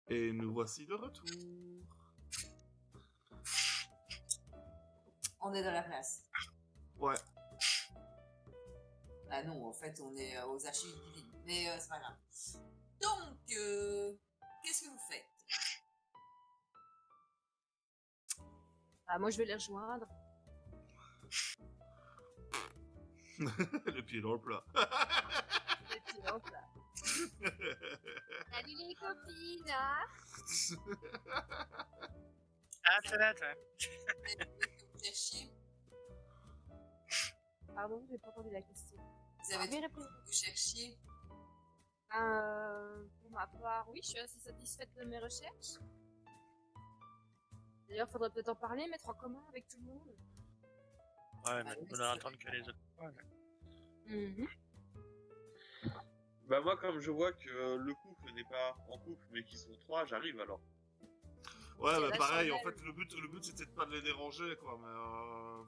Et nous voici de retour. On est dans la place. Ouais. Ah non, en fait, on est aux archives divines. Mais c'est pas grave. Donc, qu'est-ce que vous faites? Ah, moi, je vais les rejoindre. Le pied dans le plat. Et puis, hop là. Salut les copines, hein? Ah, c'est là, toi. Qu'est-ce que vous cherchiez? Pardon, j'ai pas entendu la question. Vous avez Bien trouvé ce que vous cherchiez? Pour ma part, oui, je suis assez satisfaite de mes recherches. D'ailleurs, faudrait peut-être en parler, mettre en commun avec tout le monde. Ouais, mais on va attendre que les autres. Ouais. Bah moi, comme je vois que le couple n'est pas en couple, mais qu'ils sont trois, j'arrive alors. Ouais, bah la pareil, en chandelle. fait, le but c'était de pas de les déranger, quoi, mais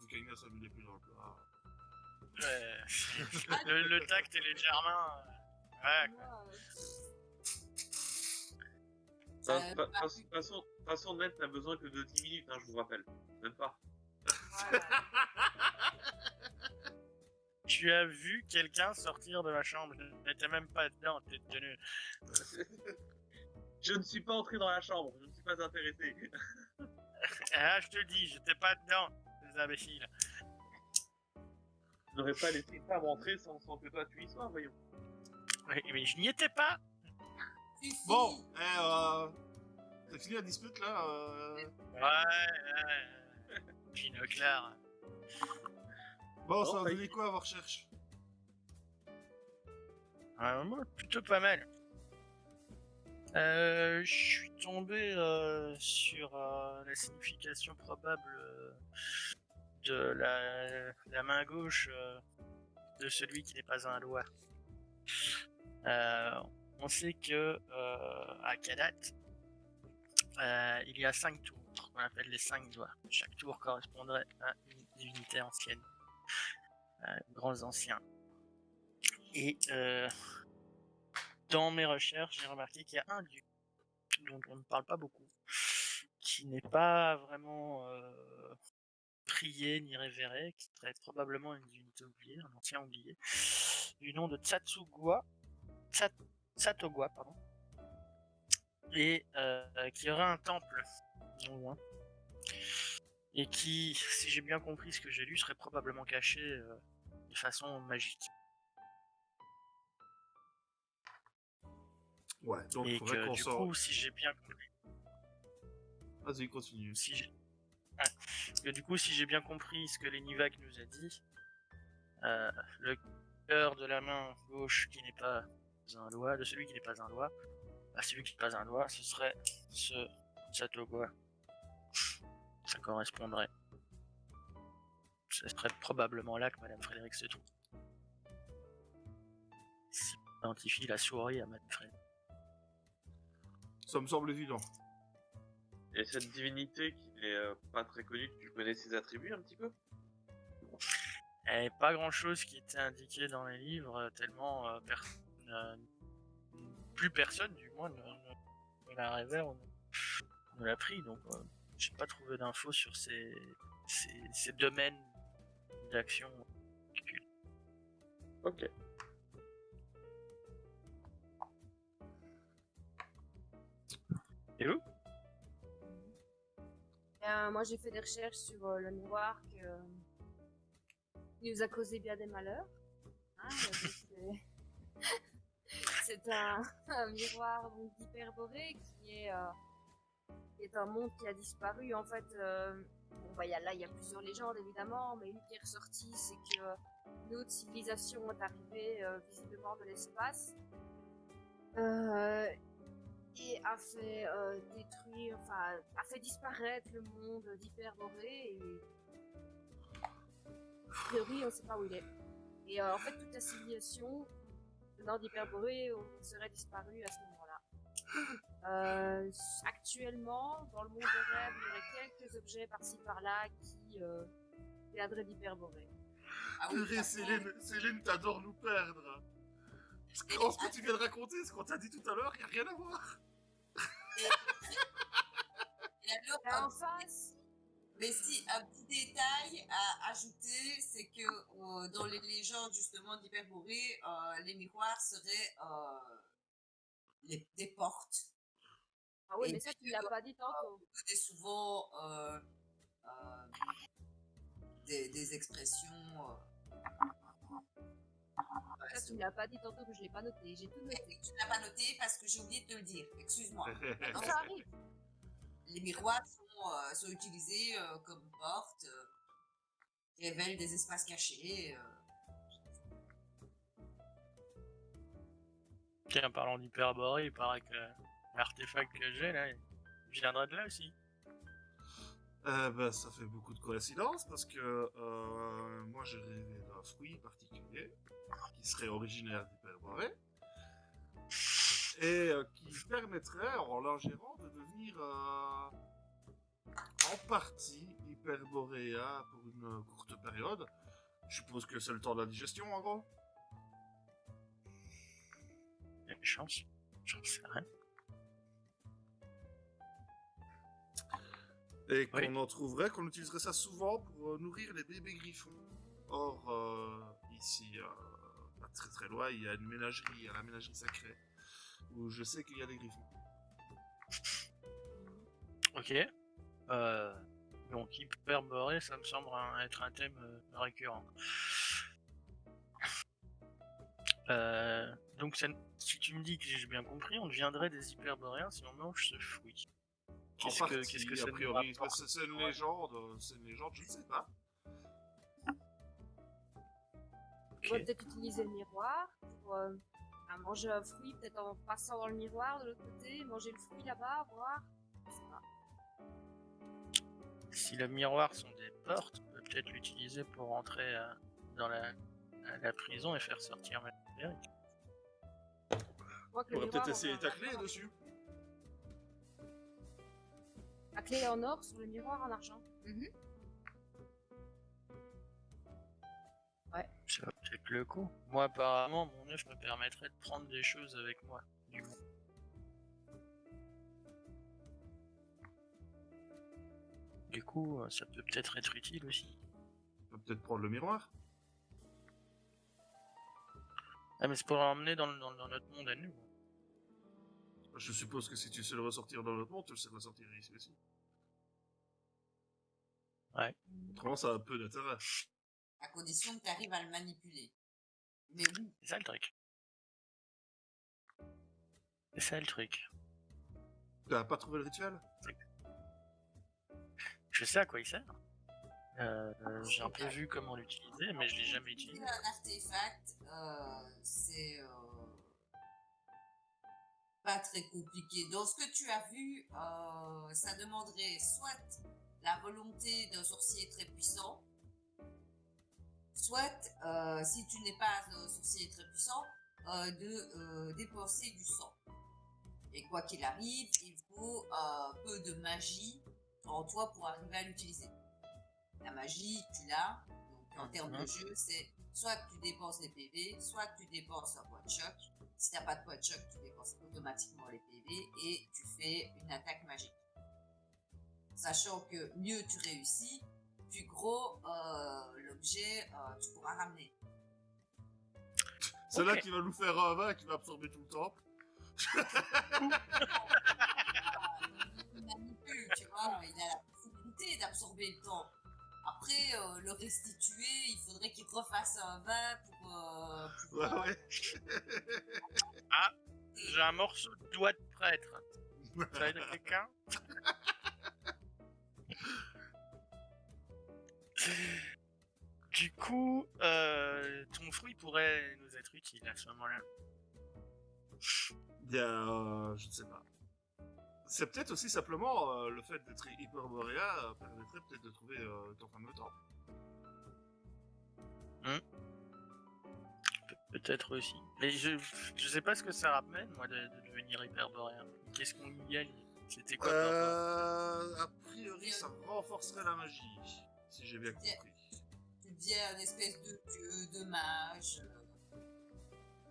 vu qu'Agnès a mis les pieds dans le plat. Ouais. Le tact et les germains. Ouais, quoi. Moi, Façon nette n'a besoin que de 10 minutes, hein, je vous rappelle. Même pas. voilà. Tu as vu quelqu'un sortir de la chambre. Je n'étais même pas dedans, t'es tenu. Je ne suis pas entré dans la chambre, je ne suis pas intéressé. Ah, je te le dis, j'étais pas dedans, les imbéciles. Je n'aurais pas laissé une femme entrer sans que toi tu y sois, voyons. Ouais, mais je n'y étais pas. Suffit. Bon, t'as fini la dispute là Ouais. Pinoclard. Bon, Non, ça pas va donner ici. quoi à vos recherches? Moi, plutôt pas mal. Je suis tombé sur la signification probable de la main gauche de celui qui n'est pas un doigt. On sait que à Kadat, il y a 5 tours, qu'on appelle les 5 doigts. Chaque tour correspondrait à une divinité ancienne, grands anciens. Et dans mes recherches, j'ai remarqué qu'il y a un dieu dont on ne parle pas beaucoup, qui n'est pas vraiment prié ni révéré, qui serait probablement une divinité oubliée, un ancien oublié, du nom de Tsatogwa, pardon, et qui aurait un temple non loin, et qui, si j'ai bien compris ce que j'ai lu, serait probablement caché de façon magique. Ouais, donc Et faudrait que qu'on du sorte. coup, si j'ai bien compris, Vas-y, continue. que du coup, si j'ai bien compris ce que Lenivak nous a dit, le cœur de la main gauche qui n'est pas un doigt, de celui qui n'est pas un doigt, celui qui n'est pas un doigt, ce serait ce Satogwa. Ça correspondrait. Ce serait probablement là que Madame Frédéric se trouve. Si on identifie la souris à Madame Frédéric. Ça me semble évident. Et cette divinité qui n'est pas très connue, tu connais ses attributs un petit peu? Il n'y avait pas grand chose qui était indiqué dans les livres, tellement plus personne, du moins, ne la révère ou ne l'a pris. Donc, j'ai pas trouvé d'infos sur ces domaines d'action. Ok. Et vous? Moi, j'ai fait des recherches sur le miroir qui nous a causé bien des malheurs. Hein, c'est un miroir d'Hyperborée qui est un monde qui a disparu. En fait, il y a plusieurs légendes évidemment, mais une qui est ressortie, c'est que une autre civilisation est arrivée visiblement de l'espace et a fait a fait disparaître le monde d'Hyperborée. Et a priori, on ne sait pas où il est. Et en fait, toute la civilisation venant d'Hyperborée serait disparue à ce moment-là. Actuellement, dans le monde des rêves, il y aurait quelques objets par-ci par-là qui viendraient d'Hyperborée. Ah oui, Purée, Céline, t'adores nous perdre. Ce que tu viens de raconter, ce qu'on t'a dit tout à l'heure, y a rien à voir. Et D'ailleurs, Et en face, mais si, un petit détail à ajouter, c'est que dans les légendes justement d'Hyperborée, les miroirs seraient des portes. ah oui, Et mais ça, tu puis, l'as pas dit tantôt. on connaît souvent euh, des expressions. Ça, tu me l'as pas dit tantôt que je l'ai pas noté. J'ai tout noté. Tu ne l'as pas noté parce que j'ai oublié de te le dire. Excuse-moi. Non, ça arrive. Les miroirs sont utilisés comme portes, qui révèlent des espaces cachés. Tiens, parlant d'hyperborée, il paraît que l'artefact que j'ai là, il viendrait de là aussi. Ben, ça fait beaucoup de coïncidences parce que moi j'ai rêvé d'un fruit particulier qui serait originaire d'Hyperborée et qui permettrait en l'ingérant de devenir en partie hyperboréa pour une courte période. Je suppose que c'est le temps de la digestion en gros. Il y a des chances. J'en sais rien. Et qu'on Oui. en trouverait, qu'on utiliserait ça souvent pour nourrir les bébés griffons. Or, ici, pas très très loin, il y a une ménagerie, la ménagerie sacrée, où je sais qu'il y a des griffons. Ok. Donc hyperborée, ça me semble être un thème récurrent. Donc si tu me dis que j'ai bien compris, on deviendrait des hyperboréens si on mange ce fruit. En partie, Qu'est-ce que ça a nous priori, rapporte? c'est une légende, je ne sais pas. On va peut-être utiliser le miroir pour manger un fruit, peut-être en passant dans le miroir de l'autre côté, manger le fruit là-bas, voir. Je sais pas. Si le miroir sont des portes, on peut peut-être l'utiliser pour rentrer dans la prison et faire sortir Méric. Je crois que On le pourrait peut-être miroir, essayer on ta va clé faire dessus. la clé en or sur le miroir en argent. Ça va peut-être le coup. Moi, apparemment, mon œuf me permettrait de prendre des choses avec moi, du moins. Du coup, ça peut peut-être être utile aussi. On peut peut-être prendre le miroir. Ah, mais c'est pour l'emmener dans notre monde à nous. Je suppose que si tu sais le ressortir dans notre monde, tu le sais le ressortir ici aussi. Ouais. Autrement, ça a un peu d'intérêt. À condition que tu arrives à le manipuler. Mais oui, C'est ça le truc. C'est ça le truc. T'as pas trouvé le rituel? Je sais à quoi il sert. J'ai un peu vu comment l'utiliser, mais je l'ai jamais utilisé. un artefact, c'est pas très compliqué. Dans ce que tu as vu, ça demanderait soit la volonté d'un sorcier très puissant, soit, si tu n'es pas un sorcier très puissant, de dépenser du sang. Et quoi qu'il arrive, il faut un peu de magie en toi pour arriver à l'utiliser. La magie, tu l'as. Donc en termes de jeu, c'est soit que tu dépenses les PV, soit que tu dépenses un point de choc. Si tu n'as pas de point de choc, tu dépenses automatiquement les PV et tu fais une attaque magique. Sachant que mieux tu réussis, plus gros l'objet tu pourras ramener. C'est là Ok. qui va nous faire un vin qui va absorber tout le temple. Il manipule, tu vois, il a la possibilité d'absorber le temps. Après, le restituer, il faudrait qu'il refasse un vin pour Ouais. J'ai un morceau de doigt de prêtre. Ça aide quelqu'un? Du coup, ton fruit pourrait nous être utile à ce moment-là. Bien, je ne sais pas. C'est peut-être aussi simplement le fait d'être hyperboréa permettrait peut-être de trouver ton fameux temple. Peut-être aussi. Mais je sais pas ce que ça ramène, moi, de devenir hyperboréen. Qu'est-ce qu'on y gagne? C'était quoi par rapport? A priori, ça renforcerait la magie, si j'ai bien compris. tu deviens une espèce de dieu, de mage.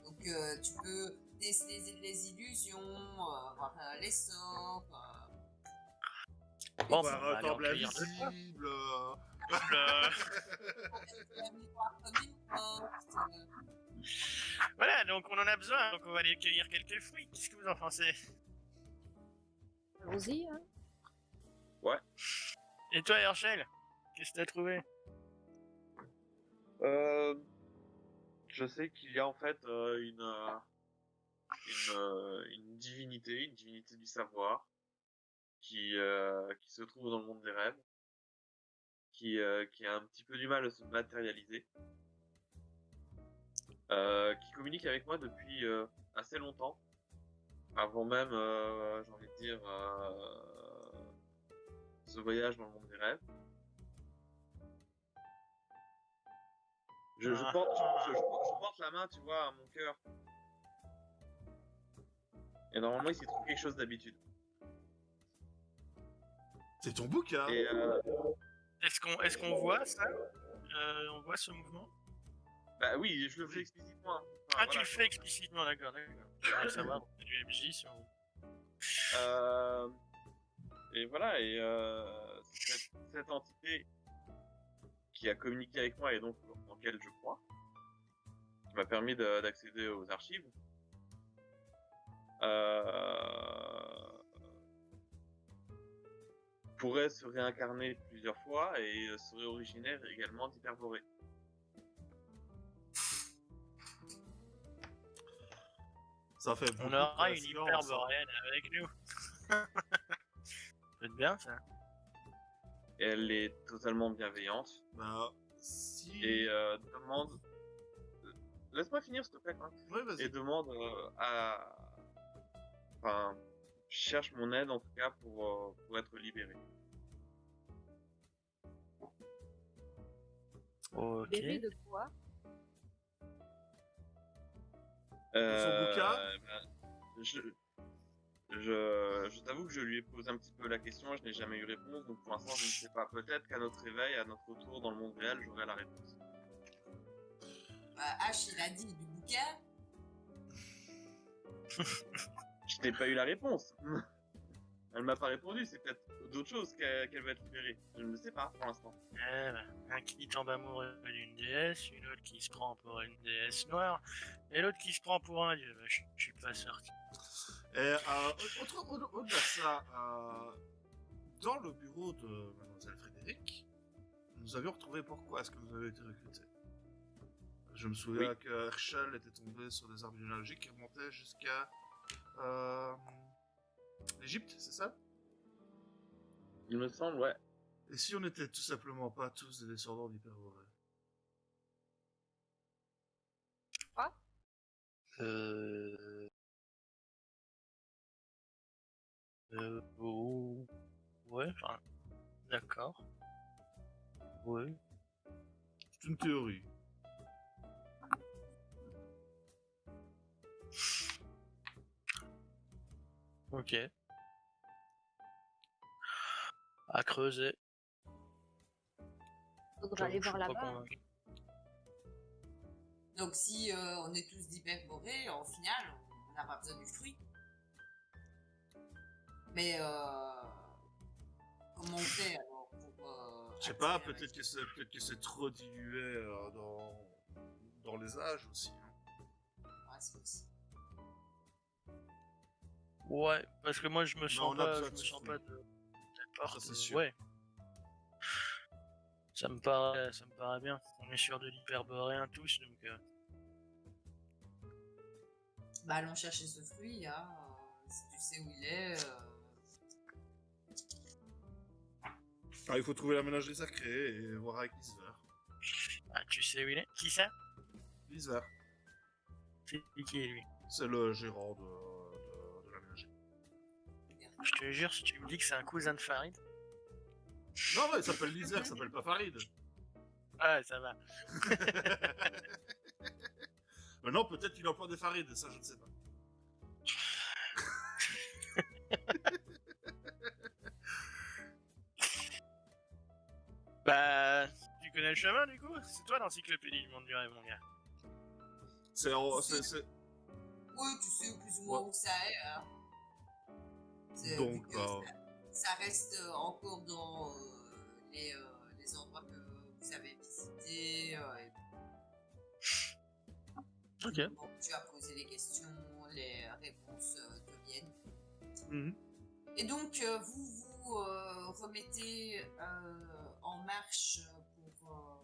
Donc tu peux déceler les illusions, voir les sorts. Bon, Voir bah, on va un aller en temple cueillir deux fois. invisible. Euh, La mémoire comme une porte. Voilà, donc on en a besoin, donc on va aller cueillir quelques fruits. Qu'est-ce que vous en pensez? Allons-y, hein. Et toi, Herschel? Qu'est-ce que t'as trouvé? Je sais qu'il y a en fait une divinité du savoir, qui se trouve dans le monde des rêves, qui a un petit peu du mal à se matérialiser, qui communique avec moi depuis assez longtemps, avant même, j'ai envie de dire, ce voyage dans le monde des rêves. Je porte la main, tu vois, à mon cœur. Et normalement, il s'y trouve quelque chose d'habitude. C'est ton bouquin. Et Est-ce qu'on voit ça? On voit ce mouvement? bah oui, je le fais explicitement. Hein. Enfin, Ah, voilà. tu le fais explicitement, d'accord. Je voulais savoir, on fait du MJ si on... Et voilà, et cette entité qui a communiqué avec moi et donc en laquelle je crois, qui m'a permis d'accéder aux archives, pourrait se réincarner plusieurs fois et serait originaire également d'Hyperborée. Ça fait beaucoup On de aura une coïncidences, hyperboréenne avec nous. Ça peut être bien, ça. Et elle est totalement bienveillante Bah, si. et demande... Laisse-moi finir s'il te plaît. Hein. Ouais, vas-y. Et demande Enfin, cherche mon aide en tout cas pour être libéré. Ok. Bébé de quoi? Son bouquin Je t'avoue que je lui ai posé un petit peu la question, je n'ai jamais eu réponse, donc pour l'instant je ne sais pas. Peut-être qu'à notre réveil, à notre retour dans le monde réel, j'aurai la réponse. H, il a dit du bouquin. Je n'ai pas eu la réponse. Elle m'a pas répondu, c'est peut-être d'autres choses qu'elle va être libérée. Je ne le sais pas pour l'instant. Un qui tombe amoureux d'une déesse, une autre qui se prend pour une déesse noire, et l'autre qui se prend pour un dieu. Je suis pas sorti. Et au-delà de ça, dans le bureau de Mademoiselle Frédéric, nous avions retrouvé pourquoi est-ce que vous avez été recruté. Je me souviens Oui. que Herschel était tombé sur des arbres généalogiques qui remontaient jusqu'à l'Égypte, c'est ça? Il me semble, ouais. Et si on n'était tout simplement pas tous des descendants d'Hyperborée? Oh... Ouais, enfin... D'accord. Ouais. C'est une théorie. Ok. À creuser. Faudra aller Je suis voir pas là-bas. convaincu. Donc si on est tous d'hyperborés, au final, on n'a pas besoin du fruit. Mais comment on fait alors pour... Je sais pas, accéder à peut-être que c'est trop dilué dans les âges aussi. Hein. Ouais, c'est aussi. Ouais, parce que moi je me sens on a pas, besoin je de me ce sens fruit. pas de porte. Ça, c'est sûr. Ouais. Ça me paraît bien. On est sûr de l'hyperboréen tous, donc. Bah allons chercher ce fruit, hein. Si tu sais où il est. Ah, il faut trouver la ménagerie sacrée et voir avec l'Isver. Ah, tu sais où il est? Qui ça? L'Isver, C'est qui lui? c'est le gérant de la ménagerie. Je te jure, si tu me dis que c'est un cousin de Farid. Non, ouais, il s'appelle l'Isver, il s'appelle pas Farid. Ah, ça va. Maintenant, peut-être qu'il emploie des Farid, ça je ne sais pas. Bah, tu connais le chemin du coup? C'est toi l'encyclopédie du monde du rêve, mon gars. C'est Oui, tu sais plus ou moins Ouais. où ça est. Hein. C'est- donc, vu que ça reste encore dans les endroits que vous avez visités. Ok. Bon, tu as posé les questions, les réponses te viennent. Mhm. Et donc, vous vous remettez en marche pour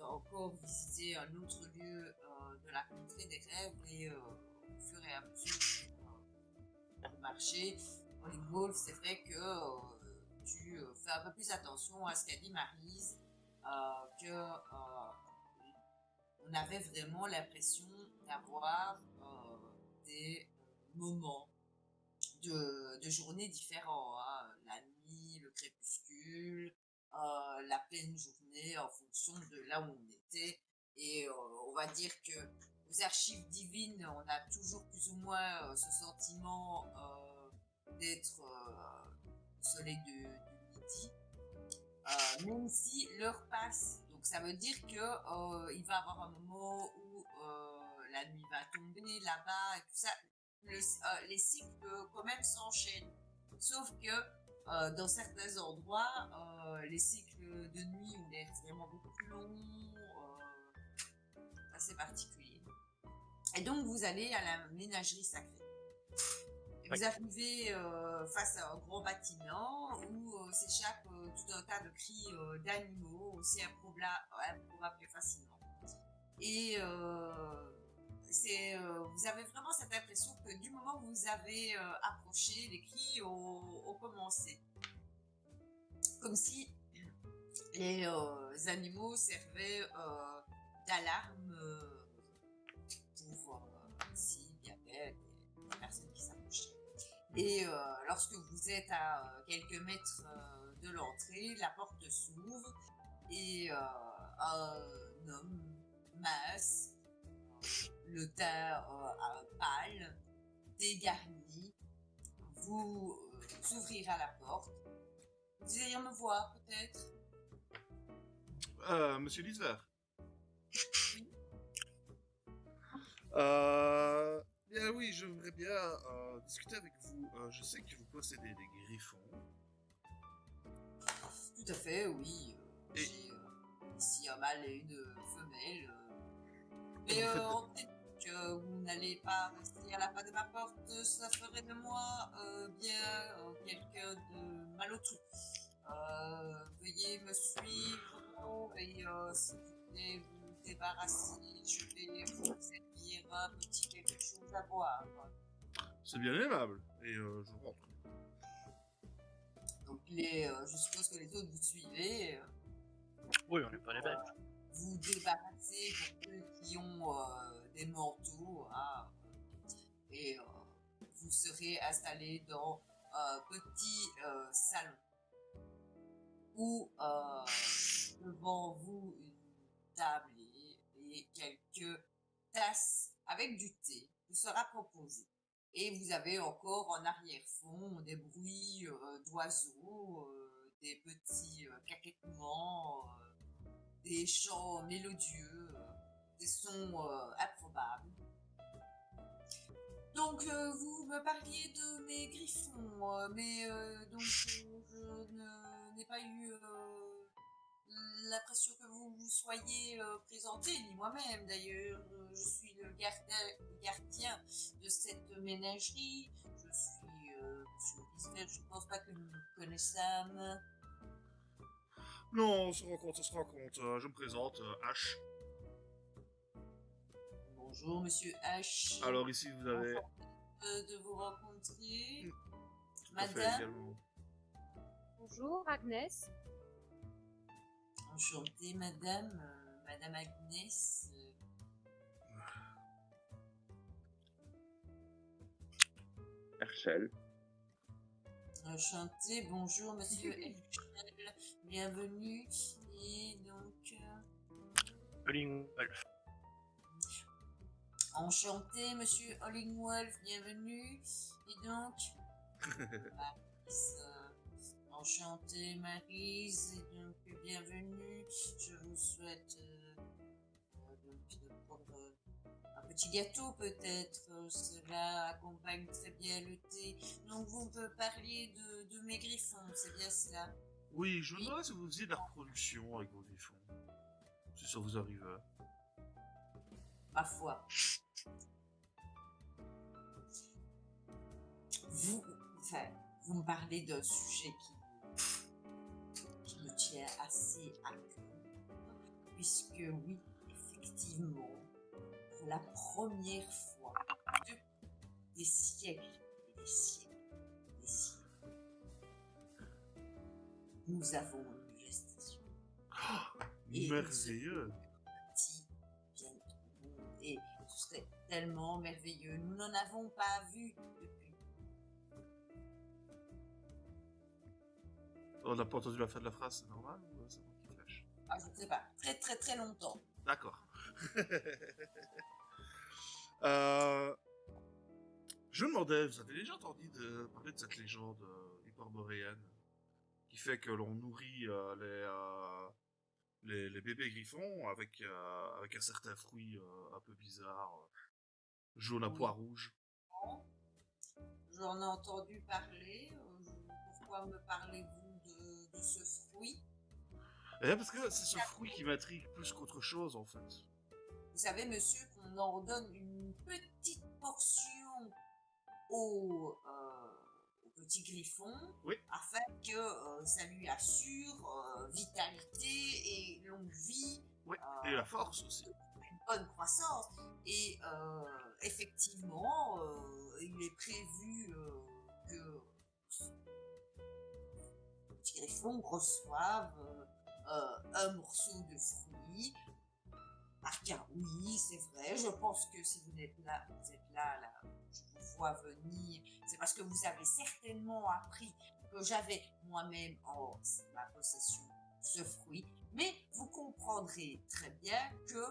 encore visiter un autre lieu de la contrée des rêves et au fur et à mesure que vous marchez, Wolf, c'est vrai que tu fais un peu plus attention à ce qu'a dit Maryse, on avait vraiment l'impression d'avoir des moments de journées différents, hein. La nuit, le crépuscule, la pleine journée en fonction de là où on était. Et on va dire que aux archives divines, on a toujours plus ou moins ce sentiment d'être au soleil du midi, même si l'heure passe. Donc ça veut dire que il va y avoir un moment où la nuit va tomber là-bas et tout ça. Les cycles quand même s'enchaînent. Sauf que dans certains endroits, les cycles de nuit ont l'air vraiment beaucoup plus longs, assez particuliers. Et donc vous allez à la ménagerie sacrée. Et vous arrivez face à un grand bâtiment où s'échappe tout un tas de cris d'animaux, aussi improbables facilement. Et vous avez vraiment cette impression que du moment où vous avez approché, les cris ont commencé. Comme si les animaux servaient d'alarme pour s'il y avait des personnes qui s'approchaient. Et lorsque vous êtes à quelques mètres de l'entrée, la porte s'ouvre et un homme mince, le teint pâle, dégarni, vous ouvrira la porte. Vous désirez me voir, peut-être? Monsieur Lisver. Oui. Bien oui, j'aimerais bien discuter avec vous. Je sais que vous possédez des griffons. Tout à fait, oui. Et- J'ai ici un mâle et une femelle. Et Mais vous faites de- en fait que vous n'allez pas rester à la fin de ma porte, ça ferait de moi bien quelqu'un de malotru. Veuillez me suivre et s'il vous plaît vous débarrasser. Je vais vous servir un petit quelque chose à boire. C'est bien aimable. Et je rentre. Donc je suppose que les autres vous suivez. Oui, on n'est pas les Belges. Vous débarrassez pour ceux qui ont des manteaux, hein, et vous serez installé dans un petit salon où devant vous une table et quelques tasses avec du thé vous sera proposé. Et vous avez encore en arrière-fond des bruits d'oiseaux, des petits caquettements, des chants mélodieux, des sons improbables. Donc, vous me parliez de mes griffons, mais donc je n'ai pas eu l'impression que vous vous soyez présenté, ni moi-même d'ailleurs. Je suis le gardien de cette ménagerie. Je suis Monsieur Lisbeth, je ne pense pas que nous nous connaissons. Non, on se rencontre. Je me présente, H. Bonjour, Monsieur H. Alors ici, vous avez... De vous rencontrer. Tout à fait, Madame, également. Bonjour Agnès. enchantée, madame. Madame Agnès. Herschel. Enchantée, bonjour, monsieur Herschel. Bienvenue. Et donc, Hollingwolf. enchanté, monsieur Hollingwolf. Bienvenue. Et donc, Maryse, enchantée, Maryse. Et donc, bienvenue. Je vous souhaite donc de prendre un petit petit gâteau peut-être, cela accompagne très bien le thé. Donc vous me parliez de mes griffons, c'est bien cela? Oui, je me Oui. demandais si vous faisiez de la reproduction avec vos griffons. Si ça vous arrive. Ma foi. Enfin, vous me parlez d'un sujet qui me tient assez à cœur, puisque oui, effectivement, pour la première fois depuis des siècles et des siècles et des siècles, nous avons une gestation. Et Merveilleux. Petit viennent au monde, et ce serait tellement merveilleux. Nous n'en avons pas vu depuis. On n'a pas entendu la fin de la phrase, c'est normal ou c'est moi qui flash? Ah, je ne sais pas, très très très longtemps. D'accord. Euh, je me demandais, vous avez déjà entendu parler de cette légende hyperboréenne qui fait que l'on nourrit les bébés griffons avec un certain fruit un peu bizarre, jaune à Oui. pois rouge. J'en ai entendu parler. Pourquoi me parlez-vous de ce fruit? Et parce que c'est ce fruit qui m'intrigue plus qu'autre chose en fait. Vous savez, monsieur, qu'on en donne une petite portion au petit griffon, Oui. afin que ça lui assure vitalité et longue vie, Oui, et la force aussi. une bonne croissance. Et effectivement, il est prévu que le petit griffon reçoive un morceau de fruit. Ah car oui, c'est vrai, je pense que si vous êtes là, je vous vois venir, c'est parce que vous avez certainement appris que j'avais moi-même en ma possession ce fruit, mais vous comprendrez très bien que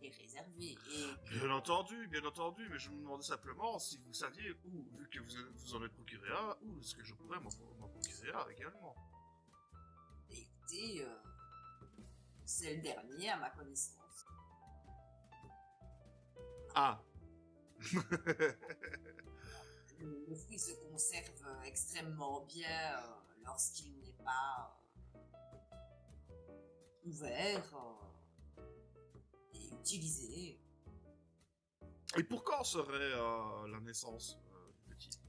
il est réservé et que Bien entendu, mais je me demandais simplement si vous saviez où, vu que vous en avez procuré un, où est-ce que je pourrais m'en procurer un également. écoutez, c'est le dernier à ma connaissance. Ah. Le fruit se conserve extrêmement bien lorsqu'il n'est pas ouvert et utilisé. Et pour quand serait la naissance du petit?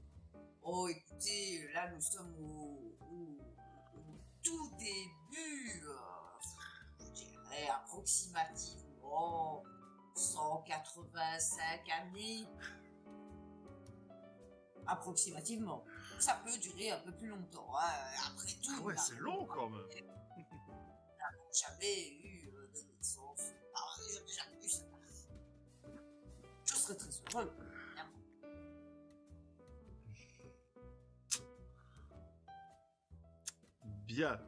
Oh, écoutez, là nous sommes au tout début, je dirais approximativement 185 années. Approximativement. Ça peut durer un peu plus longtemps, hein. Après tout, Ah ouais, nous c'est long quand même. n'avons jamais eu de naissance. Ah, j'ai jamais eu ça. Je serais très heureux, évidemment. Bien.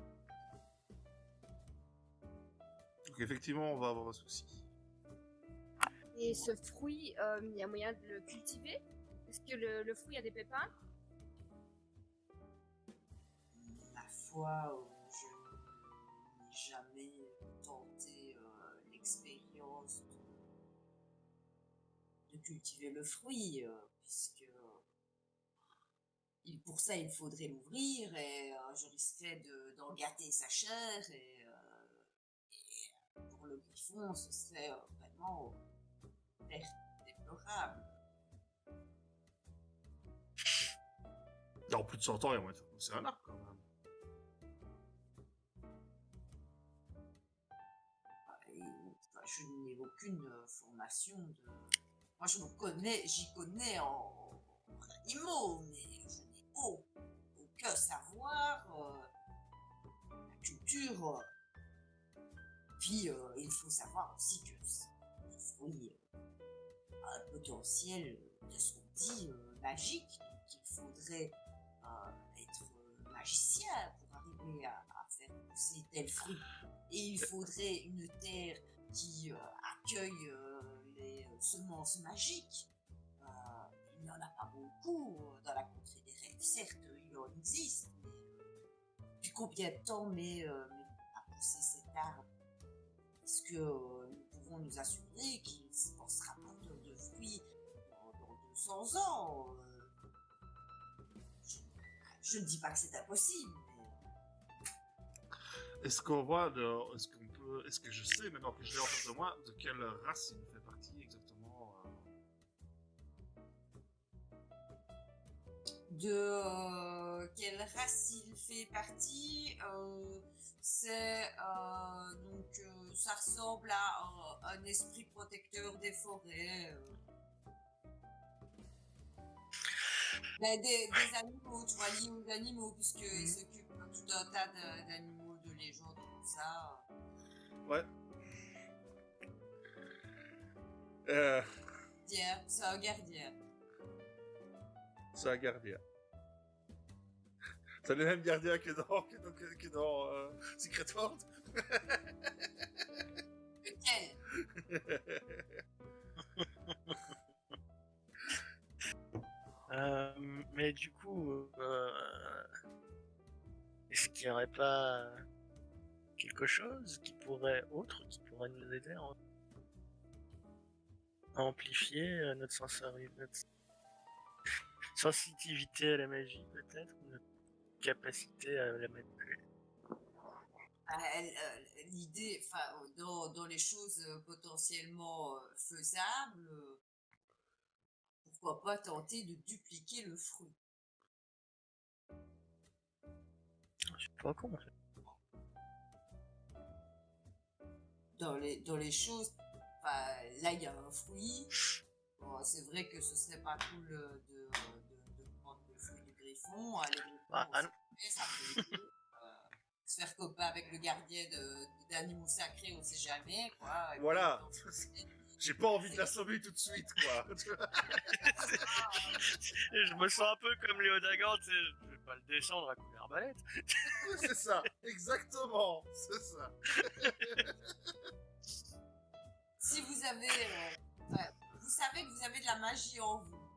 Donc effectivement, on va avoir un souci. Et ce fruit, il y a moyen de le cultiver? Est-ce que le fruit a des pépins? Ma foi, je n'ai jamais tenté l'expérience de cultiver le fruit, puisque pour ça il faudrait l'ouvrir et je risquerais d'en gâter sa chair et pour le griffon ce serait vraiment déplorable. Dans plus de 100 ans, il y a moyen de faire pousser un arbre quand même. Et, enfin, je n'ai aucune formation de... Moi j'y connais en animaux, mais je n'ai aucun savoir, la culture. Puis il faut savoir aussi que le fruit a un potentiel, de ce qu'on dit, magique. Donc il faudrait être magicien pour arriver à faire pousser tel fruit. Et il faudrait une terre qui accueille les semences magiques. Il n'y en a pas beaucoup dans la contrée des rêves. Certes, il en existe, mais depuis combien de temps met à pousser cet arbre? Est-ce que nous pouvons nous assurer qu'il sera porteur de fruits dans 200 ans. Je ne dis pas que c'est impossible, mais... Est-ce qu'on voit est-ce que je sais maintenant que je l'ai en face de moi de quelle race il fait partie exactement De quelle race il fait partie, ça ressemble à un esprit protecteur des forêts. Des animaux, tu vois, liés aux animaux, puisqu'il s'occupe de tout un tas d'animaux, de légendes, tout ça. Ouais. C'est un gardien. C'est un gardien. C'est le même gardien que dans Secret World. Lequel? Mais du coup, est-ce qu'il n'y aurait pas quelque chose qui pourrait nous aider à amplifier notre sensitivité à la magie, peut-être, ou notre capacité à la manipuler? L'idée, dans les choses potentiellement faisables, pourquoi pas tenter de dupliquer le fruit? C'est pas con, en fait. Dans les choses, là il y a un fruit. Bon, c'est vrai que ce serait pas cool de prendre le fruit du griffon. Ça peut aider. Se faire copain avec le gardien d'animaux sacrés, on sait jamais, quoi. Voilà. J'ai pas envie de l'assommer tout de suite, quoi. Je me sens un peu comme Léo Dagan, tu sais, je vais pas le descendre à coups d'arbalète. C'est ça, exactement, c'est ça. Si vous avez... vous savez que vous avez de la magie en vous.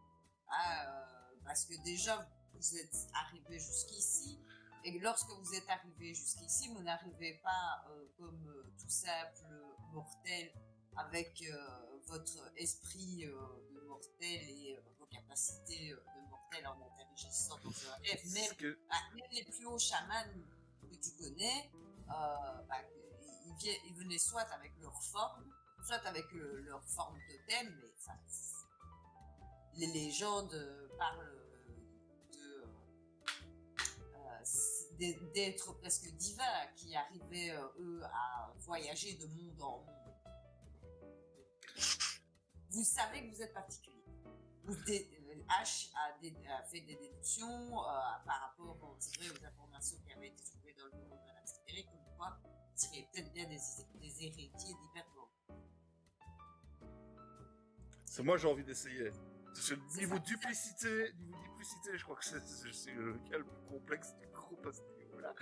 Parce que déjà, vous êtes arrivé jusqu'ici. Et lorsque vous êtes arrivé jusqu'ici, vous n'arrivez pas comme tout simple mortel avec votre esprit de mortel et vos capacités de mortel en interagissant dans un rêve. Même les plus hauts chamans que tu connais, ils venaient soit avec leur forme, soit avec leur forme totem, mais les légendes parlent d'êtres presque divins qui arrivaient, eux, à voyager de monde en monde. Vous savez que vous êtes particulier. H a fait des déductions par rapport aux informations qui avaient été trouvées dans le bureau de Madame Frédéric, comme quoi il serait peut-être bien des héritiers d'Hyperborea. C'est moi j'ai envie d'essayer. Niveau duplicité, je crois que c'est le cas le plus complexe du groupe à ce niveau-là.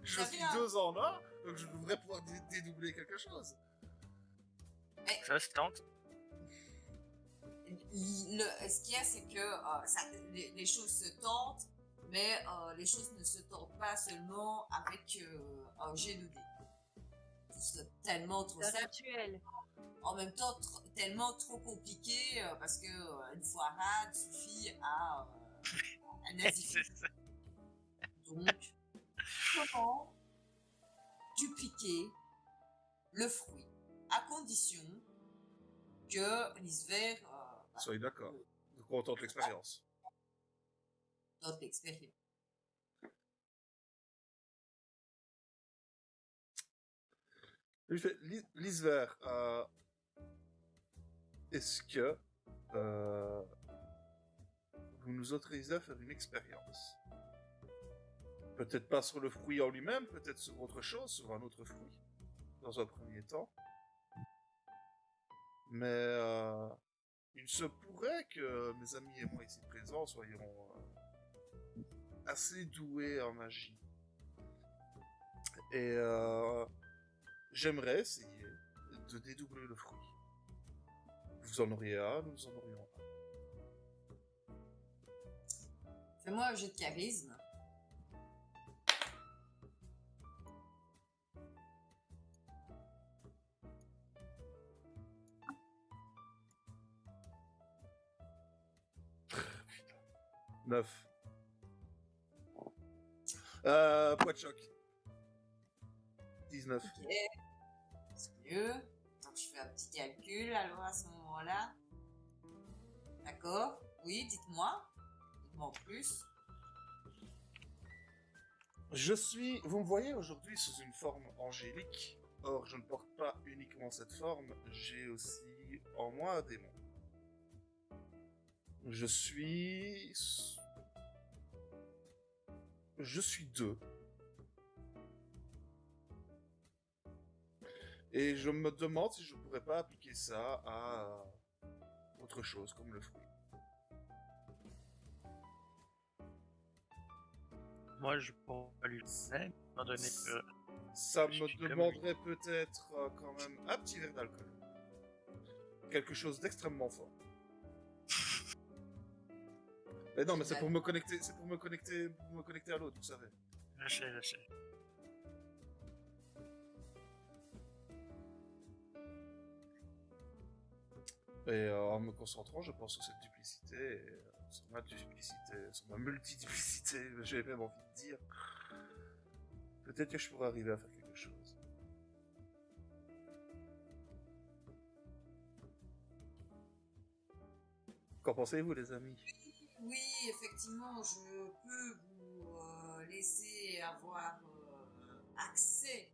Je suis 2 en 1, donc je devrais pouvoir dédoubler quelque chose. Ça se tente. Ce qu'il y a, c'est que les choses se tentent, mais les choses ne se tentent pas seulement avec un jet de dés. Ce serait tellement trop simple. En même temps, tellement trop compliqué parce que une foirade suffit à un nazisme. Donc, comment dupliquer le fruit à condition que l'Isver soyez d'accord. Donc on tente l'expérience. Tente l'expérience. L'Isver, est-ce que vous nous autorisez à faire une expérience? Peut-être pas sur le fruit en lui-même, peut-être sur autre chose, sur un autre fruit, dans un premier temps. Mais il se pourrait que mes amis et moi ici présents soyons assez doués en magie. Et j'aimerais essayer de dédoubler le fruit. Vous en auriez un, nous en aurions un. Fais-moi un jet de charisme. 9. Poids de choc. 19. Ok, c'est mieux. Donc je fais un petit calcul alors à ce moment-là. D'accord. Oui, dites-moi. Dites-moi en plus. Vous me voyez aujourd'hui sous une forme angélique. Or, je ne porte pas uniquement cette forme, j'ai aussi en moi un démon. Je suis 2. Et je me demande si je pourrais pas appliquer ça à autre chose, comme le fruit. Moi, je pourrais pas lui donner, étant donné que Ça je suis me comme demanderait peut-être quand même un petit verre d'alcool. Quelque chose d'extrêmement fort. Mais non, mais c'est pour me connecter à l'autre, vous savez. je sais. Et en me concentrant, je pense sur cette duplicité, et, sur ma multiduplicité, j'ai même envie de dire. Peut-être que je pourrais arriver à faire quelque chose. Qu'en pensez-vous, les amis? Oui, effectivement, je peux vous laisser avoir accès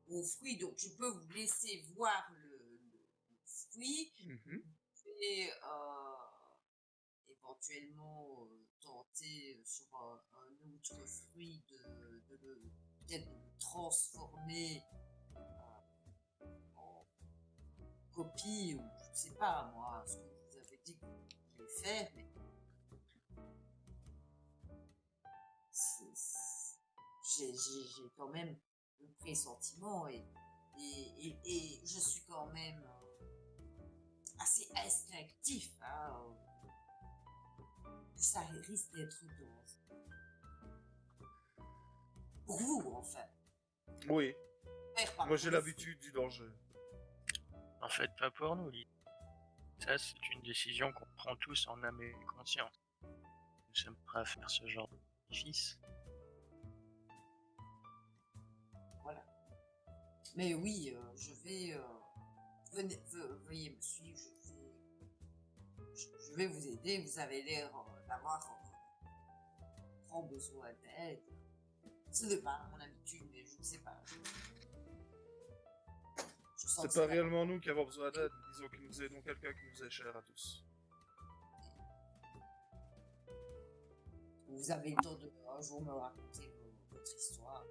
aux fruits. Donc, je peux vous laisser voir le fruit Mhm. et éventuellement tenter sur un autre fruit peut-être de le transformer en copie ou je ne sais pas moi ce que vous avez dit que vous vouliez faire, mais j'ai quand même le pressentiment et je suis quand même assez instinctif, hein, que ça risque d'être dangereux. Pour vous, enfin. Oui, Faire par moi j'ai les- l'habitude du danger. En fait, pas pour nous, Lily. Ça, c'est une décision qu'on prend tous en âme et conscience. Nous sommes prêts à faire ce genre de sacrifice. Voilà. Mais oui, je vais. Veuillez me suivre, je vais vous aider. Vous avez l'air d'avoir grand besoin d'aide. Ce n'est pas mon habitude, mais je ne sais pas. Je sens C'est que pas la- réellement nous qui avons besoin d'aide, disons que nous aidons quelqu'un qui nous est cher à tous. Vous avez le temps de un jour me raconter votre histoire.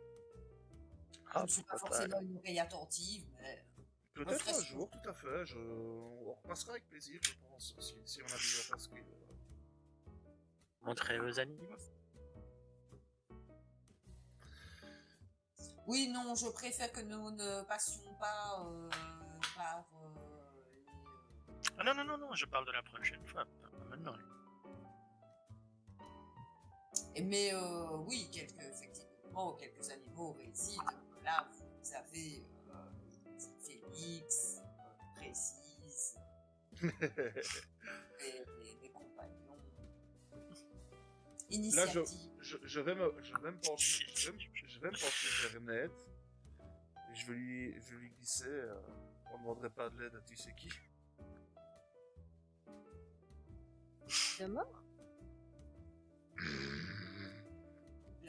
Je ne suis pas pourquoi forcément une oreille attentive, mais Peut-être ferait un sûr. jour, tout à fait. On repassera avec plaisir, je pense, si on arrive à faire ce qu'il Montrer aux animaux. oui, non, je préfère que nous ne passions pas par les. Ah non, non, non, non, je parle de la prochaine fois, pas maintenant. Mais oui, effectivement, quelques animaux résident. Là, vous avez Félix, Précise, les compagnons. Là, Initiative. je vais me pencher, je vais me pencher vers Ned. Et je vais lui glisser. On ne demanderait pas de l'aide à tu sais qui. De mort?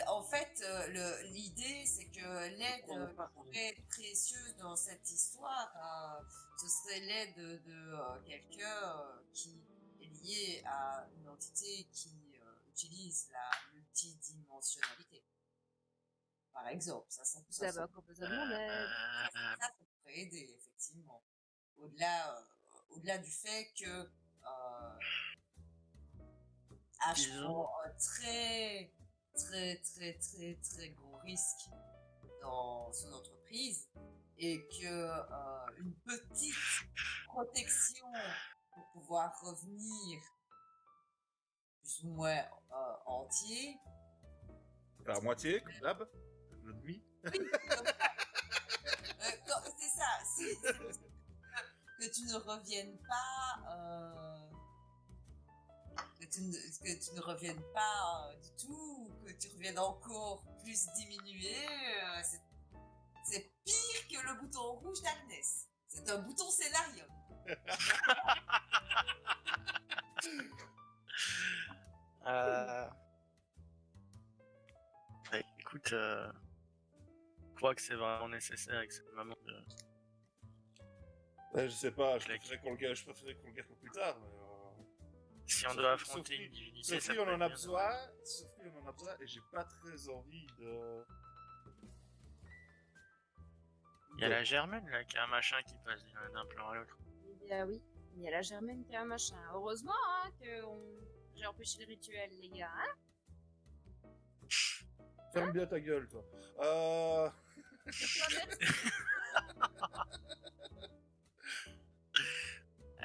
En fait, l'idée, c'est que l'aide qui pourrait être précieuse dans cette histoire, ce serait l'aide de quelqu'un qui est lié à une entité qui utilise la multidimensionnalité. Par exemple, Vous avez encore besoin de mon aide. ça pourrait aider, effectivement. Au-delà du fait que H Disons. prend un très, très, très, très, très gros risque dans son entreprise et que une petite protection pour pouvoir revenir plus ou moins entier. À moitié, comme d'hab. Le demi. Oui, c'est ça. Que tu ne reviennes pas que tu ne reviennes pas du tout, ou que tu reviennes encore plus diminué, c'est pire que le bouton rouge d'Agnès. C'est un bouton scénario. Écoute, je crois que c'est vraiment nécessaire et que c'est le moment de... Je sais pas, je Clac. préférais qu'on le garde pour plus tard, mais... Si on Sauf- doit sauf affronter que- une divinité, Sophie, ça on peut en a être bien besoin, Sophie, on en a besoin, et j'ai pas très envie de... Il y a la Germaine là qui a un machin qui passe d'un plan à l'autre. Eh bien oui, il y a la Germaine qui a un machin. Heureusement hein, que j'ai empêché le rituel, les gars. Hein. Ferme bien ta gueule, toi.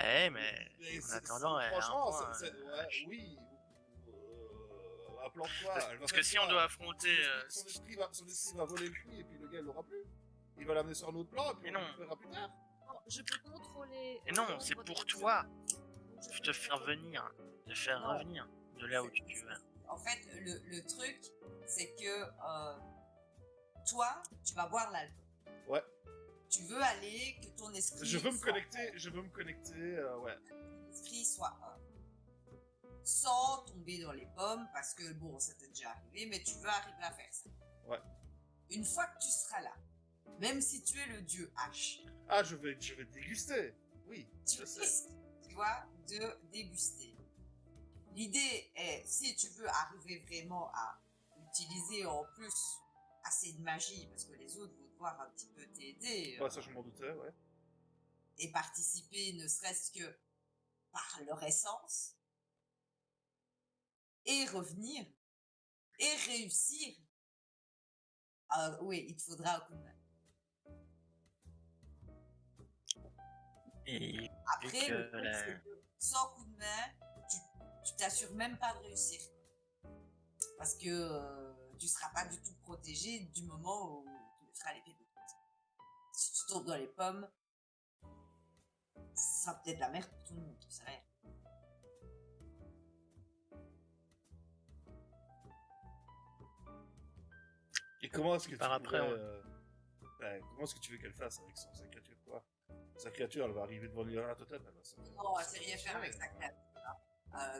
Eh, mais Mais en c'est- attendant, c'est- elle a un franchement, point, ouais, oui. Implante-toi. Elle va Parce faire que si on quoi doit affronter... Son esprit va voler le puits, et puis le gars, il l'aura plus. Il va l'amener sur un autre plan, et puis Mais on non. le verra plus tard. Non, je peux contrôler. Et non, l'ombre c'est des pour rituels. toi. Donc, je Je peux te faire venir. Te faire Non. revenir de là où tu veux. En fait, le truc, c'est que toi, tu vas boire l'alcool. Ouais. Tu veux aller, que ton esprit. Je veux me soit connecter, ouais. l'esprit soit sans tomber dans les pommes, parce que bon, ça t'est déjà arrivé, mais tu veux arriver à faire ça. Ouais. Une fois que tu seras là, même si tu es le dieu H, Ah, je vais déguster. Oui, tu je sais. risques, tu vois, de déguster. L'idée est, si tu veux arriver vraiment à utiliser en plus assez de magie, parce que les autres vont devoir un petit peu t'aider, Ouais, ça, je m'en doutais, ouais. et participer ne serait-ce que par leur essence, et revenir, et réussir, oui, il te faudra un coup de main. Et Après, que le truc, la- c'est que sans coup de main, tu t'assures même pas de réussir. Parce que tu seras pas du tout protégé du moment où tu mettras l'épée de côté. Si tu tombes dans les pommes, ça sera peut-être la merde pour tout le monde, tu sais rien. Et comment est-ce que Par tu après, pourrais, comment est-ce que tu veux qu'elle fasse avec sa créature, quoi? Sa créature, elle va arriver devant l'Irana Totem, elle va se... Non, elle sait rien faire avec sa créature.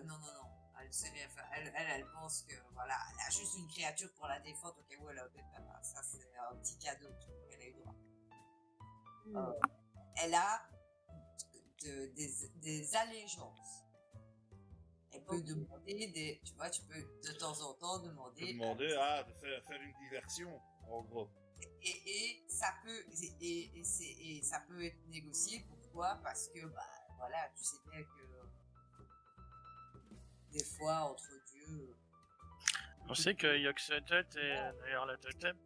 Non. Elle sait rien faire. Elle pense que, voilà, elle a juste une créature pour la défendre au cas où elle a un pépin. Ça, c'est un petit cadeau qu'elle a eu droit. Elle a des allégeances. Elle peut demander tu vois, tu peux de temps en temps Tu peux demander. demander de faire une diversion, en gros. Et ça peut et ça peut être négocié. Pourquoi? Parce que voilà, tu sais bien que des fois entre dieux. On sait que Yoxotot est derrière la totem.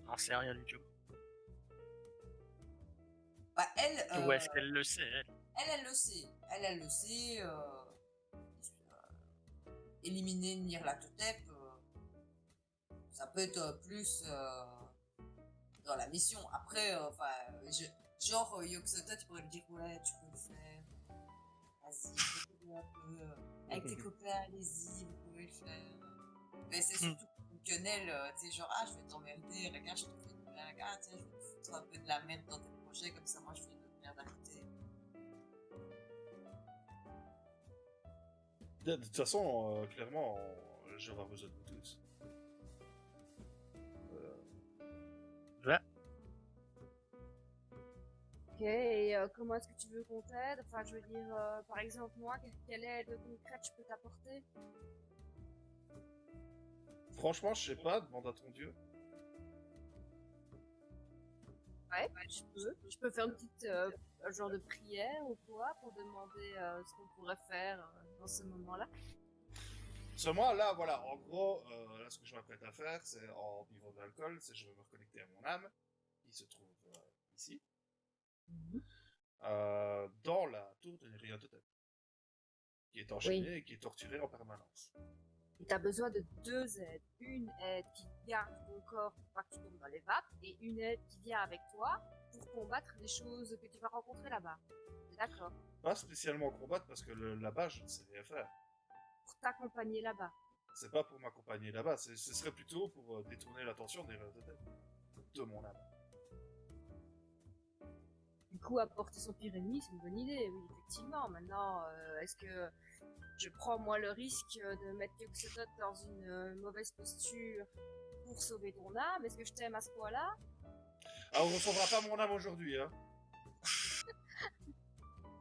On sait rien du tout. Elle. Ou est-ce qu'elle le sait, elle? Elle le sait. Elle le sait. Éliminer Nyarlathotep, ça peut être plus dans la mission. Après, genre Yogg-Sothoth, tu pourrais lui dire ouais, tu peux le faire. Vas-y, fais-le un peu. Avec tes copains, allez-y, vous pouvez le faire. Mais c'est surtout fonctionnel, tu sais, genre je vais t'emmerder, regarde, je te fais une blague, tiens, je vais te foutre un peu de la merde dans tes projets, comme ça moi je fais une autre merde à côté. De toute façon, clairement, j'aurai besoin de vous tous. Ouais. Ok, et comment est-ce que tu veux qu'on t'aide? Enfin, je veux dire, par exemple, moi, quelle aide concrète je peux t'apporter? Franchement, je sais pas, demande à ton dieu. Ouais, je peux faire une petite un genre de prière ou quoi pour demander ce qu'on pourrait faire dans ce moment-là. Seulement, là, voilà, en gros, là, ce que je m'apprête à faire, c'est en buvant de l'alcool, c'est je vais me reconnecter à mon âme, qui se trouve ici, dans la tour de Nyarlathotep, qui est enchaînée et qui est torturée en permanence. Et tu as besoin de 2 aides. Une aide qui garde ton corps pour pas que tu tombes dans les vapes, et une aide qui vient avec toi pour combattre les choses que tu vas rencontrer là-bas. D'accord. Pas spécialement combattre parce que là-bas, je ne sais rien faire. Pour t'accompagner là-bas. C'est pas pour m'accompagner là-bas, ce serait plutôt pour détourner l'attention de mon âme. Du coup, apporter son pire ennemi, c'est une bonne idée, oui, effectivement. Maintenant, est-ce que je prends moi le risque de mettre Yoxotot dans une mauvaise posture pour sauver ton âme? Est-ce que je t'aime à ce point-là? Ah, on ne sauvera pas mon âme aujourd'hui, hein.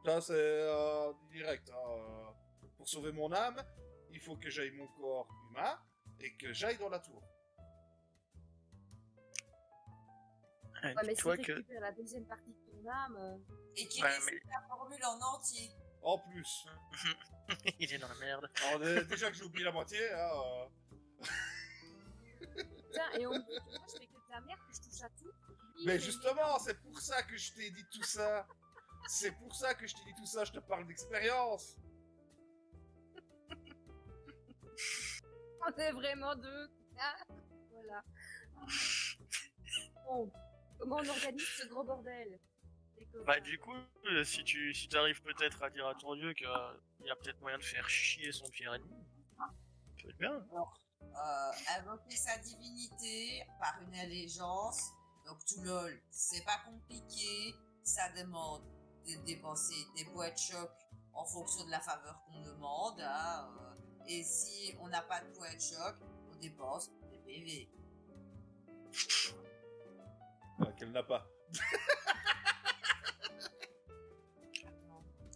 Là, c'est direct. Hein. Pour sauver mon âme, il faut que j'aille mon corps humain et que j'aille dans la tour. Ouais, mais si Dis-toi tu que récupères la deuxième partie de ton âme... Et qui Ouais, récite la formule en entier. En plus. il est dans la merde. Alors, déjà que j'ai oublié la moitié, hein, Tiens, et on me dit que moi, je fais que de la merde, que je touche à tout. Lui, Mais il fait justement, c'est pour ça que je t'ai dit tout ça. C'est pour ça que je t'ai dit tout ça, je te parle d'expérience. On est vraiment deux. Ah, voilà. Bon, comment on organise ce gros bordel? Les copains. Bah du coup, si tu arrives peut-être à dire à ton dieu qu'il y a peut-être moyen de faire chier son pire ennemi, ça peut être bien. Invoquer sa divinité par une allégeance. Donc tout lol, c'est pas compliqué. Ça demande de dépenser des points de choc en fonction de la faveur qu'on demande. Hein, et si on n'a pas de points de choc, on dépense des PV. Qu'elle n'a pas.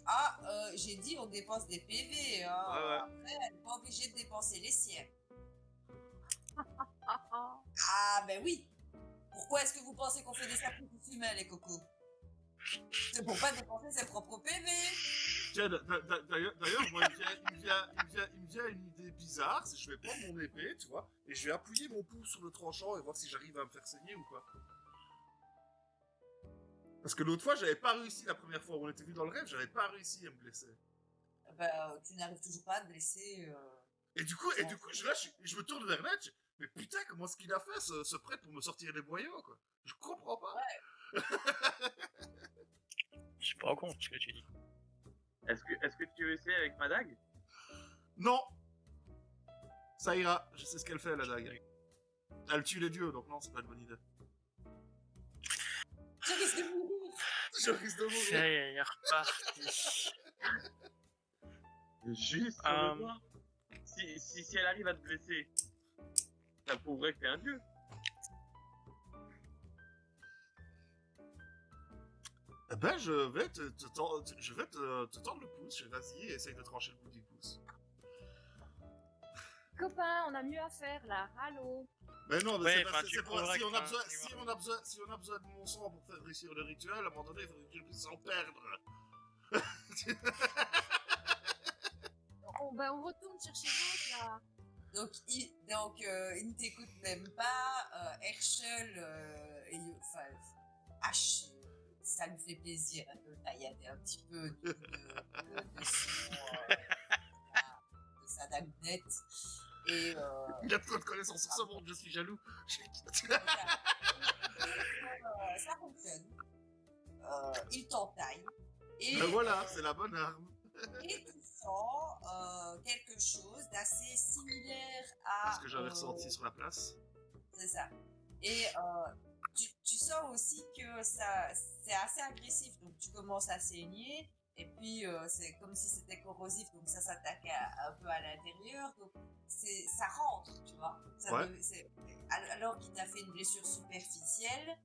Ah, j'ai dit on dépense des PV. Hein. Ouais. Après, elle n'est pas obligée de dépenser les siens. Ah, ah. Ah, ben oui. Pourquoi est-ce que vous pensez qu'on fait des sacrifices humains, les cocos? C'est pour pas dépenser ses propres PV. Tiens, d'ailleurs, moi, il me vient une idée bizarre, c'est que je vais prendre mon épée, tu vois, et je vais appuyer mon pouce sur le tranchant et voir si j'arrive à me faire saigner ou pas. Parce que l'autre fois, j'avais pas réussi la première fois où on était vu dans le rêve, j'avais pas réussi à me blesser. Ben, tu n'arrives toujours pas à te blesser. Et du coup, je me tourne vers Netch, mais putain, comment est-ce qu'il a fait, ce prêtre, pour me sortir les boyaux, quoi? Je comprends pas. Ouais. Je suis pas au compte ce que tu dis. Est-ce que tu veux essayer avec ma dague? Non! Ça ira, je sais ce qu'elle fait, la dague. Elle tue les dieux, donc non, c'est pas une bonne idée. Je risque de mourir. Je risque de mourir. C'est reparti. Juste sur le point. Si elle arrive à te blesser, ça prouverait que t'es un dieu. Eh ben, je vais te tendre le pouce, je vais vas-y, essaye de trancher le bout du pouce. Copain, on a mieux à faire là. Allô? Mais non, mais Ouais, c'est pas, enfin, tu c'est pas, prouveras si on que a t'as besoin, un si on a besoin de mon sang pour faire réussir le rituel, à un moment donné, il faudrait que je puisse s'en perdre. On retourne chercher l'autre là. Donc, il ne t'écoute même pas. Herschel enfin, H, ça lui fait plaisir de taillader un petit peu de sa daguenette. Et Il a trop de connaissances sur ce monde, je suis jaloux. ça fonctionne. Il t'entaille. Et, Ben voilà, c'est la bonne arme. et tu sens quelque chose d'assez similaire à... Ce que j'avais ressenti sur la place. C'est ça. Et tu sens aussi que c'est assez agressif, donc tu commences à saigner, et puis c'est comme si c'était corrosif, donc ça s'attaque un peu à l'intérieur, donc ça rentre, tu vois. Alors qu'il t'a fait une blessure superficielle.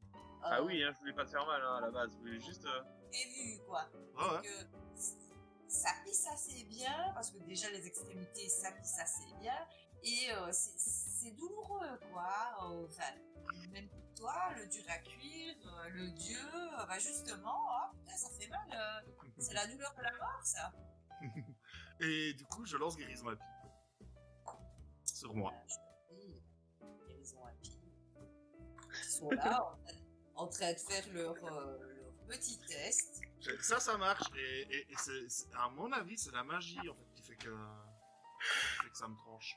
Ah oui, hein, je voulais pas te faire mal hein, à la base, je voulais juste... Prévu, quoi. Ah Donc, ça pisse assez bien, parce que déjà les extrémités, ça pisse assez bien, et c'est douloureux, quoi. Enfin, même pour toi, le dur à cuire, le dieu, bah justement, putain, ça fait mal. C'est la douleur de la mort, ça. Et du coup, je lance guérison à pied. Sur moi. Je te dis, guérison à pied. Ils sont là, en train de faire leur petit test. Ça marche, et à mon avis, c'est la magie, en fait, qui fait que ça me tranche.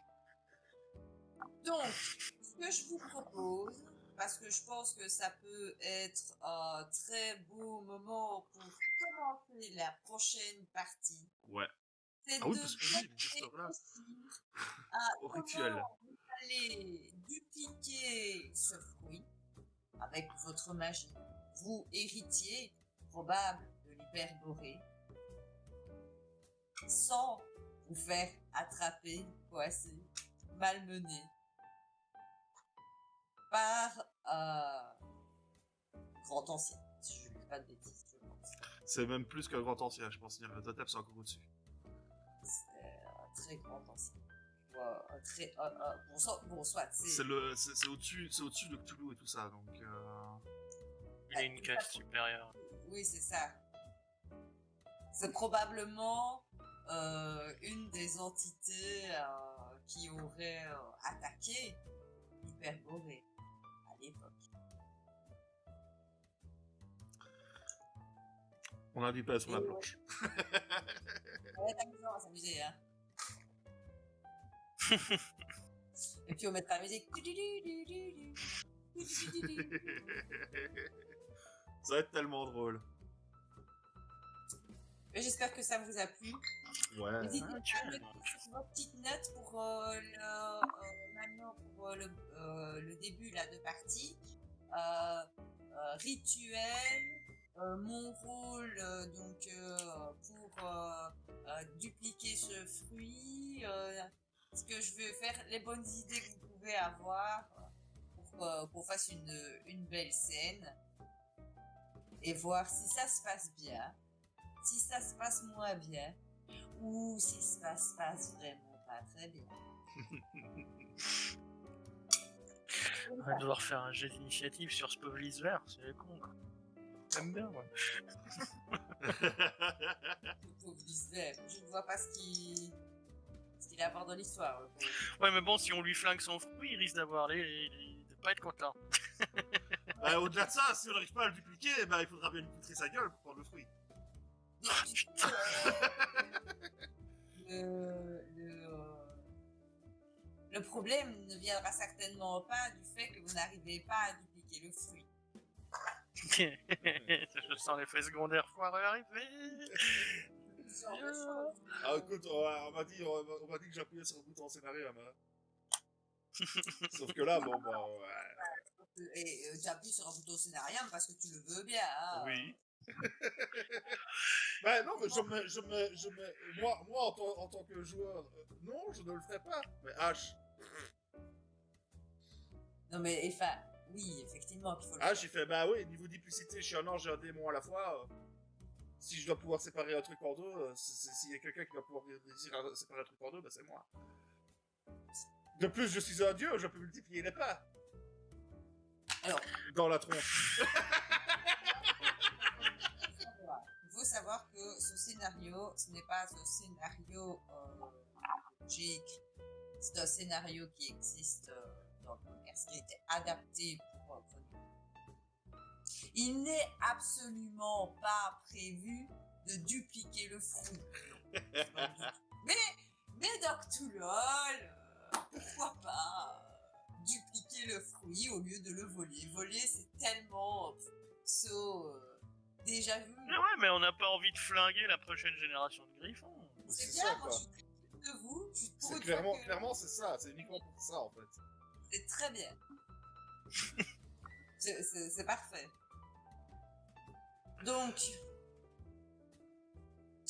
Donc, ce que je vous propose, parce que je pense que ça peut être un très beau moment pour commencer la prochaine partie, Ouais. c'est Ah oui, de parce que oui, il penser reste là. aussi à Au comment rituel. vous allez dupliquer ce fruit avec votre magie. Vous, héritier probable de l'hyperborée, sans vous faire attraper, coincer, malmener par grand ancien, si je ne dis pas de bêtises, je pense. C'est même plus qu'un grand ancien, je pense. Le totem, c'est encore au-dessus. C'est un très grand ancien. Un très, bon, soit, C'est au-dessus de Cthulhu et tout ça, donc... Il a une caste supérieure. Oui, c'est ça. C'est probablement une des entités qui aurait attaqué l'hyperborée à l'époque. On a du pain sur la planche. Ça va être amusant à s'amuser, hein. Et puis on mettra la musique. Ça va être tellement drôle. Et j'espère que ça vous a plu. Ouais. N'hésitez pas tu à veux, noter moi. sur vos petites notes pour maintenant pour le début là de partie. Rituel, mon rôle donc pour dupliquer ce fruit, ce que je veux faire, les bonnes idées que vous pouvez avoir pour qu'on fasse une belle scène et voir si ça se passe bien, si ça se passe moins bien ou si ça se passe vraiment pas très bien. On va devoir faire un jet d'initiative sur ce pauvre Lisver, c'est con quoi. J'aime bien moi. Le pauvre Lisbeth, je ne vois pas ce qu'il a à voir dans l'histoire. Le pauvre. Ouais mais bon si on lui flingue son fruit, il risque d'avoir de pas être content. Bah, au-delà de ça, si on n'arrive pas à le dupliquer, bah, il faudra bien lui poutrer sa gueule pour prendre le fruit. Le problème ne viendra certainement pas du fait que vous n'arrivez pas à dupliquer le fruit. Je sens l'effet secondaire foireux arriver. Ce genre de choses. Ah, écoute, on m'a dit que j'appuyais sur le bouton scénario, hein. Sauf que là, bon, bah, ouais. Et tu appuies sur un bouton scénario parce que tu le veux bien. Hein. Oui. Bah non, mais moi en tant que joueur, non, je ne le ferai pas. Mais H, Non mais enfin, oui, effectivement qu'il faut le H, il fait, bah oui, niveau duplicité, je suis un ange et un démon à la fois. Si je dois pouvoir séparer un truc en deux, s'il y a quelqu'un qui va pouvoir réussir à séparer un truc en deux, bah c'est moi. De plus, je suis un dieu, je peux multiplier les pas. Alors, Dans la tronche. il faut savoir que ce scénario, ce n'est pas un scénario que j'ai écrit. C'est un scénario qui existe dans le commerce, qui a été adapté pour produire. Il n'est absolument pas prévu de dupliquer le fruit. Mais Doctolol, pourquoi pas dupliquer le fruit au lieu de le voler. Voler, c'est tellement déjà vu. Mais ouais mais on n'a pas envie de flinguer la prochaine génération de griffons. C'est C'est bien, ça, moi quoi. je suis très fière de vous. Je suis pour C'est une fois que clairement, c'est ça. C'est uniquement pour ça, en fait. c'est très bien. C'est parfait. Donc,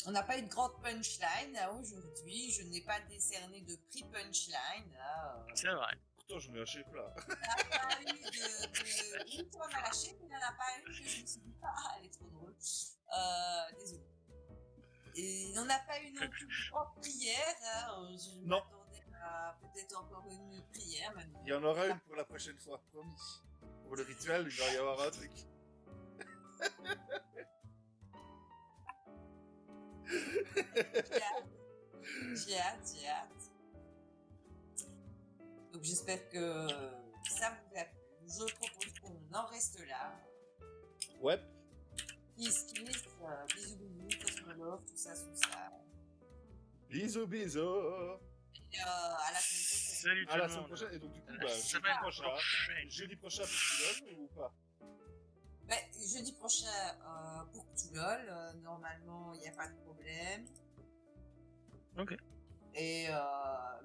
on n'a pas une grande punchline aujourd'hui. Je n'ai pas décerné de prix punchline. C'est vrai. Pourtant, j'en ai lâché plein. Il n'y a pas eu de... Une qui m'en a lâché, mais il n'y en a pas une que je me suis dit, ah, elle est trop drôle. Désolée. Et il n'y en a pas eu non plus de grande prière. Je Non. m'attendais à peut-être encore une prière. Mais non. Il y en aura une pour la prochaine fois, promis. Pour le rituel, il va y avoir un truc. J'ai hâte. Donc j'espère que ça vous a plu. Je propose qu'on en reste là. Ouais. Kiss, bisous, Cosmolove, tout ça. Bisous. Et à la semaine prochaine. Salut tout À la le semaine monde. prochaine. Et donc, du coup, La bah, semaine prochaine. jeudi prochain pour Toulon ou pas? Jeudi prochain, pour Toulol, normalement, il n'y a pas de problème. Ok. Et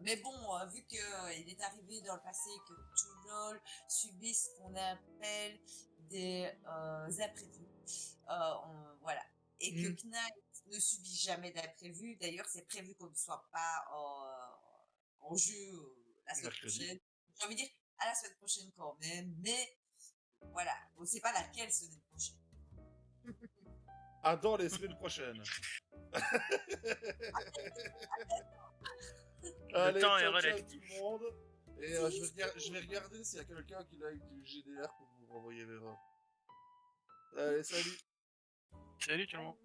mais bon, vu qu'il est arrivé dans le passé que Toulol subisse ce qu'on appelle des imprévus, voilà. Et que Knight ne subit jamais d'imprévus. D'ailleurs, c'est prévu qu'on ne soit pas en jeu la semaine Mercredi. prochaine. J'ai envie de dire à la semaine prochaine quand même, mais voilà, on ne sait pas laquelle semaine prochaine. Ah, dans les semaines prochaines. Allez, temps est ciao, ciao relatif. tout le monde. Et je vais regarder s'il y a quelqu'un qui like du GDR pour vous renvoyer vers eux. Allez, salut. Salut tout le monde.